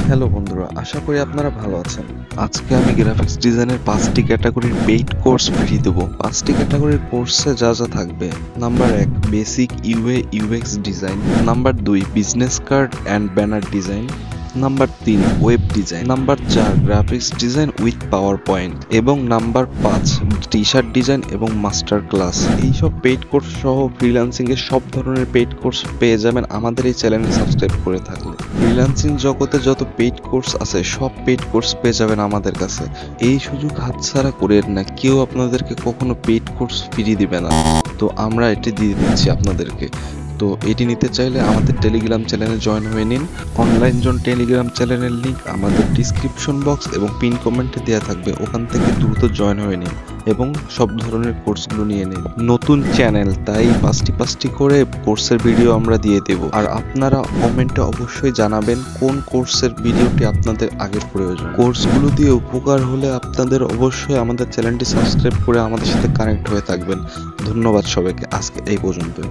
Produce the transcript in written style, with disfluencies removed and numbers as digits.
Hello বন্ধুরা, আশা করি আপনারা ভালো আছেন। আজকে আমি গ্রাফিক্স ডিজাইনের 5টি ক্যাটাগরির পেইড কোর্স ফ্রি দেব। 5টি ক্যাটাগরির কোর্সে যা যা থাকবে: number 1 basic UA UX design, number 2 business card and banner design, number 3 web design, number 4 graphics design with power point এবং নাম্বার 5 টি শার্ট ডিজাইন এবং মাস্টার ক্লাস। এইসব পেইড কোর্স সহ ফ্রিল্যান্সিং এর সব ধরনের পেইড কোর্স পেয়ে যাবেন আমাদের এই চ্যানেলে সাবস্ক্রাইব করে থাকলে। ফ্রিল্যান্সিং জগতে যত পেইড কোর্স আছে সব পেইড কোর্স পেয়ে যাবেন আমাদের কাছে। এই সুযোগ হাতছাড়া করেন না, কেউ আপনাদেরকে কখনো পেইড কোর্স ফ্রি দিবে না, তো আমরা এটি দিয়ে দিচ্ছি আপনাদেরকে। তো এটি নিতে চাইলে আমাদের টেলিগ্রাম চ্যানেলে জয়েন হয়ে নিন। অনলাইন জোন টেলিগ্রাম চ্যানেলের লিঙ্ক আমাদের ডিসক্রিপশন বক্স এবং পিন কমেন্টে দেওয়া থাকবে, ওখান থেকে দ্রুত জয়েন হয়ে নিন এবং সব ধরনের কোর্সগুলো নিয়ে নিন। নতুন চ্যানেল, তাই পাঁচটি করে কোর্সের ভিডিও আমরা দিয়ে দেব। আর আপনারা কমেন্টে অবশ্যই জানাবেন কোন কোর্সের ভিডিওটি আপনাদের আগে প্রয়োজন। কোর্সগুলো দিয়ে উপকার হলে আপনাদের অবশ্যই আমাদের চ্যানেলটি সাবস্ক্রাইব করে আমাদের সাথে কানেক্ট হয়ে থাকবেন। ধন্যবাদ সবাইকে, আজকে এই পর্যন্তই।